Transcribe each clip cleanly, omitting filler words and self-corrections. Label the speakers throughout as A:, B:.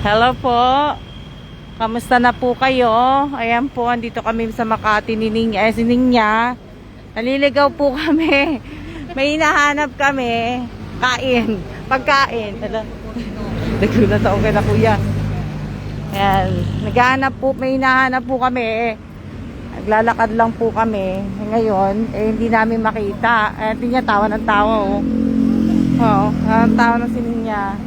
A: Hello po. Kamusta na po kayo? Ayan po, andito kami sa Makati ni Ninya. Si Ninya. Naliligaw po kami. May hinahanap kami. Kain. Pagkain. Nagulat ako kay na kuya. Ayan. Naghahanap po, may hinahanap po kami. Naglalakad lang po kami. Ngayon, hindi namin makita. Hindi niya tawa ng tawa, oh. Oo, tawa na si Ninya.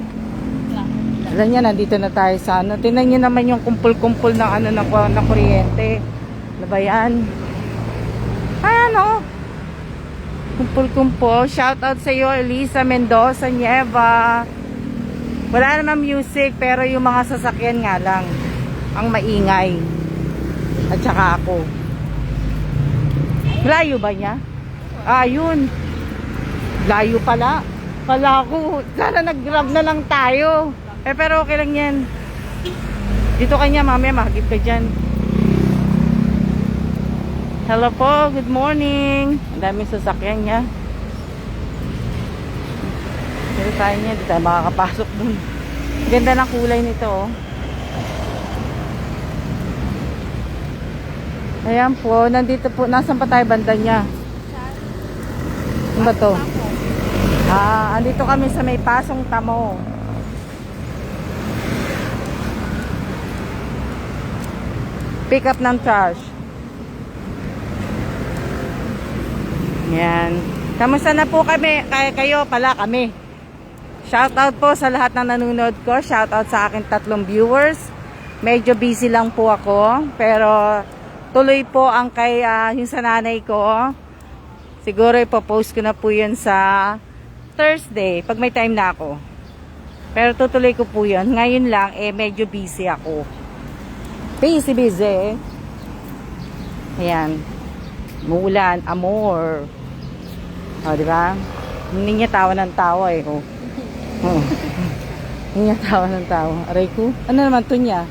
A: Alam niya, nandito na tayo sa ano. Tingnan niyo naman yung kumpul-kumpul ng ano ng kuryente. Ano ba yan? Ano? Kumpul-kumpul. Shout out sa iyo, Elisa Mendoza Nieva. Wala naman music, pero yung mga sasakyan nga lang ang maingay. At saka ako. Layo ba niya? Yun. Layo pala. Pala ako. Sana nag-grab na lang tayo. Pero okay lang yan. Dito kanya, mamaya mahagip ka dyan. Hello po, good morning. Ang daming sasakyan niya. Dito tayo niya, dito tayo makakapasok dun. Ganda ng kulay nito, oh. Ayan po, nandito po. Nasaan pa tayo banda niya? Ano ba to? Andito kami sa may Pasong Tamo. Pick up ng trash. Yan. Kamusta na po kami? Kayo pala kami. Shout out po sa lahat ng nanonood ko. Shout out sa akin 3 viewers. Medyo busy lang po ako. Pero tuloy po ang kay yung sa nanay ko. Siguro ipopost ko na po yun sa Thursday. Pag may time na ako. Pero tutuloy ko po yun. Ngayon lang medyo busy ako. Busy. Ayan. Mulan, amor. Diba? Hindi niya tawa ng tawa eh. Hindi niya tawa ng tawa. Aray ko. Ano naman to niya?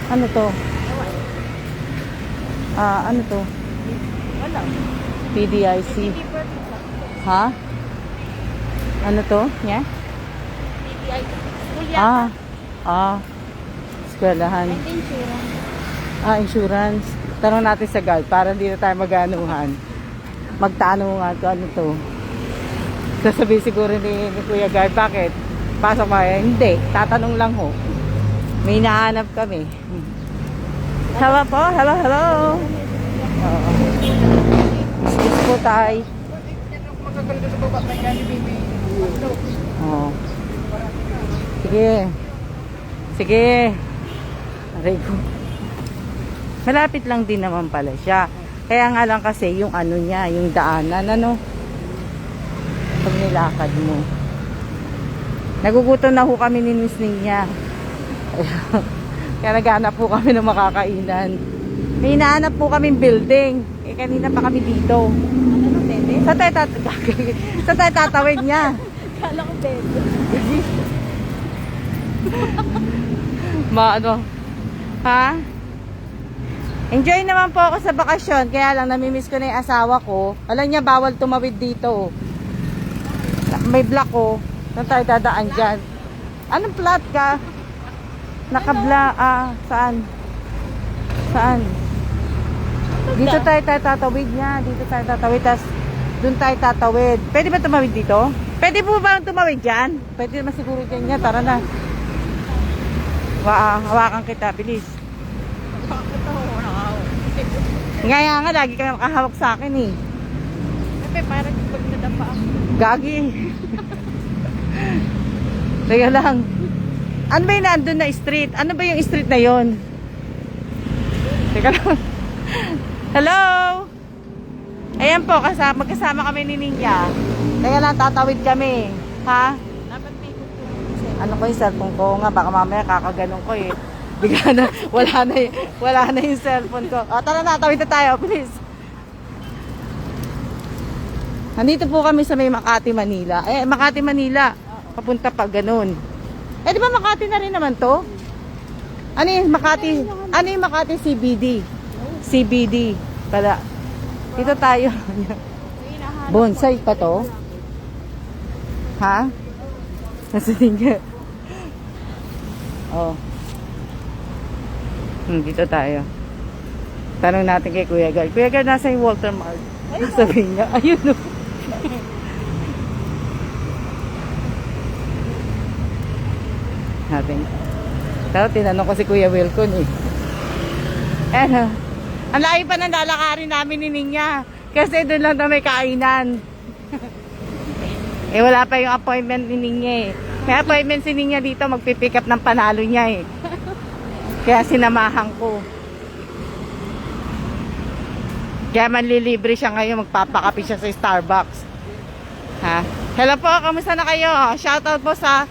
A: Ano to? Ano to?
B: Wala.
A: PDIC. Ha? Ano to? Niya?
B: PDIC.
A: Eskwelahan.
B: Insurance.
A: Insurance. Tanong natin sa guard para hindi na tayo mag-anuhan. Magtanungan kung ano to. Sasabihin siguro ni Kuya Guard, bakit? Pasok ba? Hindi. Tatanong lang ho. May hinahanap kami. Hello po. Hello. Excuse po tayo. Sige. Aray ko. Malapit lang din naman pala siya. Kaya nga lang kasi yung ano niya, yung daanan, ano? Pag nilakad mo. Nagugutom na ho kami ni Miss Ninya. Kaya naghanap po kami ng makakainan. May hinahanap po kaming building. Kanina pa kami dito.
B: Ano na, bebe?
A: Sa tayo tatawid niya.
B: Kala ko bebe.
A: Ha? Enjoy naman po ako sa bakasyon. Kaya lang namimiss ko na yung asawa ko. Alam niya bawal tumawid dito. May block ko. Saan tayo dadaan dyan? Anong plat ka? Nakabla. Saan? Dito tayo tatawid niya. Dito tayo tatawid. Tapos doon tayo tatawid. Pwede ba tumawid dito? Pwede po ba tumawid dyan? Pwede naman siguro dyan niya. Tara na. Hawakan kita. Bilis. Nga, lagi ka makahawak sa akin eh.
B: Bebe, parang pag nadapa ako.
A: Gagi. Teka lang. Ano ba yung nandun na street? Ano ba yung street na yon? Teka lang. Hello? Ayan po, magkasama kami ni Ninya. Teka lang, tatawid kami. Ha?
B: Dapat may kukunin.
A: Ano ko yung cellphone ko nga? Baka mamaya kakaganon ko eh. Bigla na, wala na yung cellphone ko. Tara na, tawid na tayo, please. Nandito po kami sa may Makati, Manila. Makati, Manila. Papunta pa ganun. Di ba Makati na rin naman to? Ano yung Makati CBD? CBD. Pala. Dito tayo. Bonsai pa to? Ha? Nasa tingin. Oh. Dito tayo. Tanong natin kay Kuya Guard. Kuya Guard, nasa yung Walter Mart? Sabihin niya, ayun no. Natin. Pero tinanong ko si Kuya Wilcon eh. Ano? Ang layo pa ng lalakarin namin ni Ninya. Kasi doon lang na may kainan. Wala pa yung appointment ni Ninya eh. May appointment si Ninya dito, magpipick up ng panalo niya eh. Kaya sinamahan ko. Kaya manlilibre siya ngayon, magpapakape siya sa Starbucks. Ha? Hello po, kamusta na kayo? Shoutout po sa...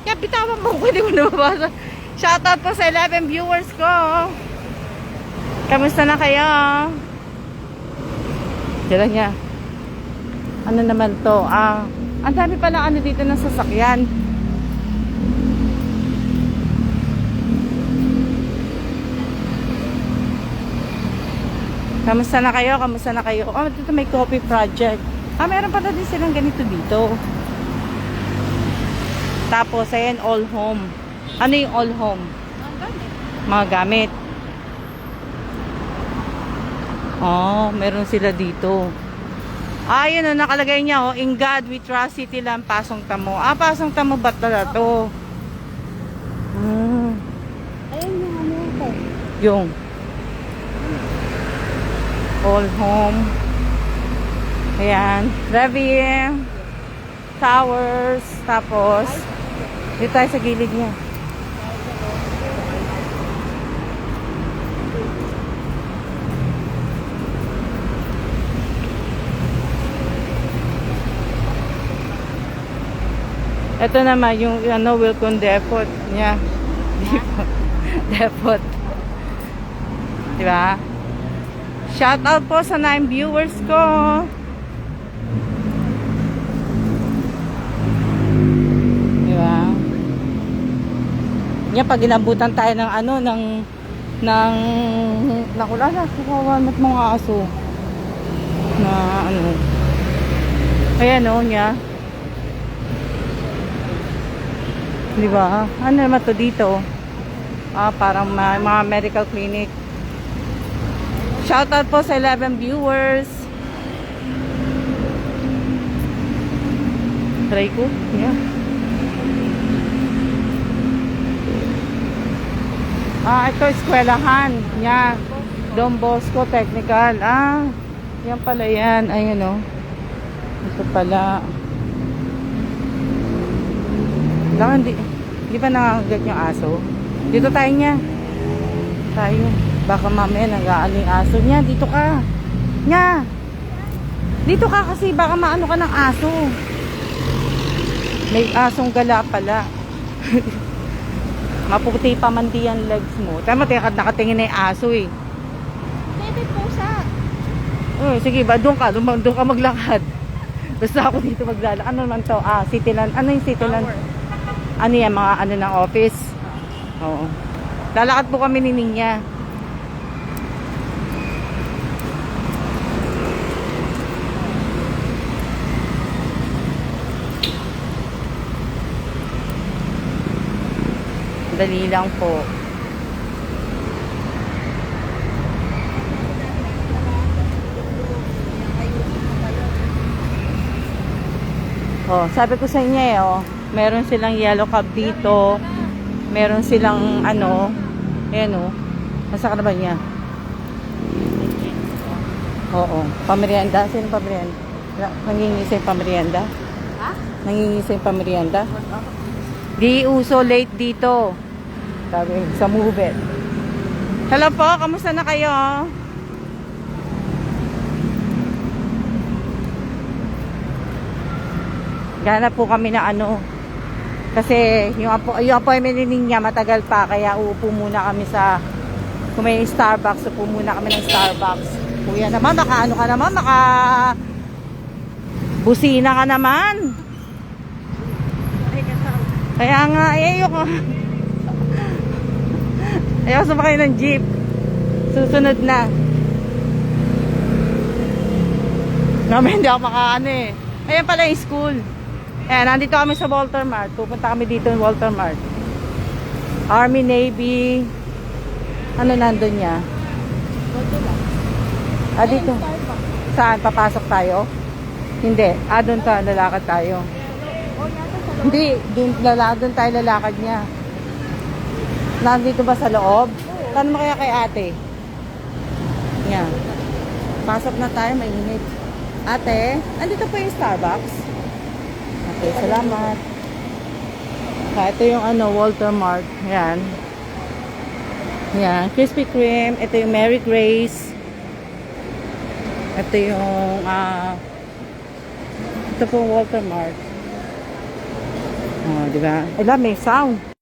A: Kaya bitawan mo ko, hindi mo nababasa. Shoutout po sa 11 viewers ko. Kamusta na kayo? Dila niya. Ano naman to? Ang dami pala ano dito ng sasakyan. Kamusta na kayo? Kamusta na kayo? Oh, dito may coffee project. Meron pala din silang ganito dito. Tapos, ayan, all home. Ano yung all home? Mga gamit. Oh, meron sila dito. Yun o, nakalagay niya, oh, In God We Trust, City Land, Pasong Tamo. Pasong Tamo ba pala to?
B: Ayun yung ano ko.
A: Yung all home. Ayan. Levy Towers. Tapos, dito tayo sa gilid niya. Ito naman yung ano, Wilcon Depot niya. Depot. Diba? Shout out po sa 9 viewers ko. Diba? Yan, pag inabutan tayo ng ano, nakulala, kukawanat mga aso. Na ano. Ayan o, niya. Diba? Ano naman to dito? Parang mga medical clinic. Shoutout po sa 11 viewers. Try ko. Yeah. Ito eskwelahan. Yeah. Don Bosco Technical. Yan pala yan. Ayun o. Ito pala. Lang, di ba nangangagat yung aso? Dito tayo niya. Tayo. Baka mamaya nag-aano yung aso niya. Dito ka. Nya. Dito ka kasi baka maano ka ng aso. May asong gala pala. Maputi pa man di ang legs mo. Tama, nakatingin na yung aso eh.
B: Bebe pusa.
A: Sige ba, doon ka maglakad. Basta ako dito maglalakad. Ano naman to? Cityland. Ano yung Cityland? Ano yan, mga ano ng office? Oo. Lalakad po kami ni Ninya. Dali lang po. Sabi ko sa inyo meron silang yellow cab dito. Meron silang ano, ayan nasa ka na ba niya? Oo, pamerienda. Sino pamerienda? Nangingisa yung pamerienda?
B: Ha?
A: Nangingisa yung pamerienda? Di uso late dito. Sabi sa Move It. Hello po, kamusta na kayo? Ganap po kami na ano. Kasi yung appointment niya matagal pa. Kaya uupo muna kami sa, kung may Starbucks, upo muna kami ng Starbucks. Kuya naman, baka ano ka naman, baka busina ka naman. Kaya nga, ayoko. Ayoko sumakay ng jeep. Susunod na. Naman hindi ako makaano eh. Ayan pala yung school. Ayan, nandito kami sa Walter Mart. Pupunta kami dito ng Walter Mart. Army, Navy. Ano nandun niya?
B: Dito lang.
A: Dito.
B: Starbucks.
A: Saan? Papasok tayo? Hindi. Doon ka. Lalakad tayo.
B: O, yata sa loob.
A: Hindi. Doon tayo lalakad niya. Nandito ba sa loob? Tanong mo kaya kay ate. Yan. Pasok na tayo. Mainit. Ate, andito po yung Starbucks. Okay, salamat. Ito yung Walter Mart. Yan. Yan. Krispy Kreme. Ito yung Mary Grace. Ito yung ito po Walter Mart. Diba? May sound.